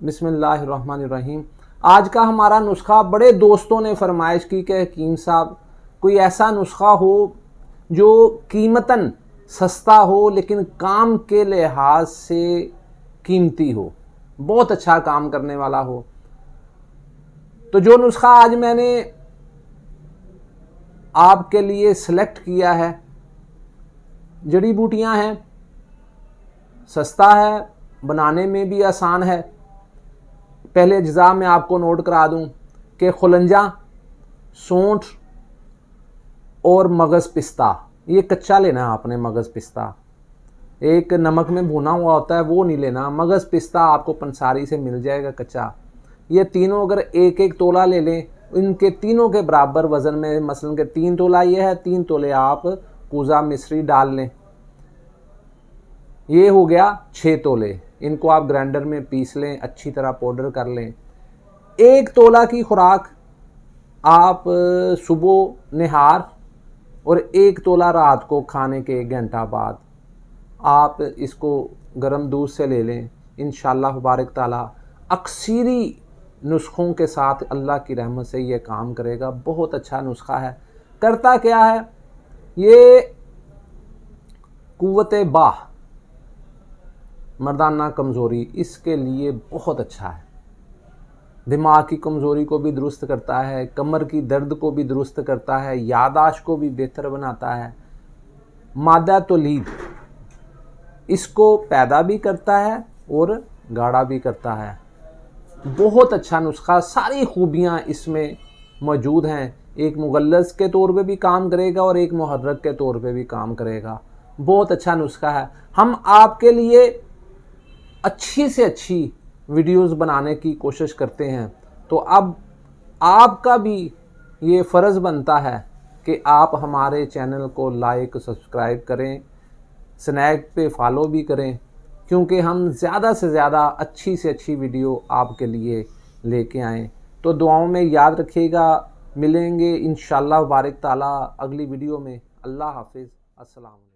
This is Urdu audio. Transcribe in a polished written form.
بسم اللہ الرحمن الرحیم۔ آج کا ہمارا نسخہ بڑے دوستوں نے فرمائش کی کہ حکیم صاحب کوئی ایسا نسخہ ہو جو قیمتاً سستا ہو لیکن کام کے لحاظ سے قیمتی ہو، بہت اچھا کام کرنے والا ہو۔ تو جو نسخہ آج میں نے آپ کے لیے سلیکٹ کیا ہے، جڑی بوٹیاں ہیں، سستا ہے، بنانے میں بھی آسان ہے۔ پہلے اجزاء میں آپ کو نوٹ کرا دوں کہ خلنجہ، سونٹ اور مغز پستہ، یہ کچا لینا ہے آپ نے۔ مغز پستہ ایک نمک میں بھونا ہوا ہوتا ہے، وہ نہیں لینا۔ مغز پستہ آپ کو پنساری سے مل جائے گا کچا۔ یہ تینوں اگر ایک ایک تولہ لے لیں، ان کے تینوں کے برابر وزن میں، مثلا کہ 3 تولہ یہ ہے، 3 تولے آپ کوزہ مصری ڈال لیں، یہ ہو گیا 6 تولے۔ ان کو آپ گرائنڈر میں پیس لیں، اچھی طرح پاؤڈر کر لیں۔ 1 تولہ کی خوراک آپ صبح نہار اور 1 تولہ رات کو کھانے کے 1 گھنٹہ بعد آپ اس کو گرم دودھ سے لے لیں۔ انشاءاللہ تبارک تعالی اکثری نسخوں کے ساتھ اللہ کی رحمت سے یہ کام کرے گا۔ بہت اچھا نسخہ ہے۔ کرتا کیا ہے یہ؟ قوت باہ، مردانہ کمزوری، اس کے لیے بہت اچھا ہے۔ دماغ کی کمزوری کو بھی درست کرتا ہے، کمر کی درد کو بھی درست کرتا ہے، یادداشت کو بھی بہتر بناتا ہے۔ مادہ تولید اس کو پیدا بھی کرتا ہے اور گاڑھا بھی کرتا ہے۔ بہت اچھا نسخہ، ساری خوبیاں اس میں موجود ہیں۔ ایک مغلظ کے طور پہ بھی کام کرے گا اور ایک محرک کے طور پہ بھی کام کرے گا۔ بہت اچھا نسخہ ہے۔ ہم آپ کے لیے اچھی سے اچھی ویڈیوز بنانے کی کوشش کرتے ہیں، تو اب آپ کا بھی یہ فرض بنتا ہے کہ آپ ہمارے چینل کو لائک، سبسکرائب کریں، سنیک پہ فالو بھی کریں، کیونکہ ہم زیادہ سے زیادہ اچھی سے اچھی ویڈیو آپ کے لیے لے کے آئیں۔ تو دعاؤں میں یاد رکھیے گا۔ ملیں گے انشاءاللہ تبارک تعالی اگلی ویڈیو میں۔ اللہ حافظ، السلام علیکم۔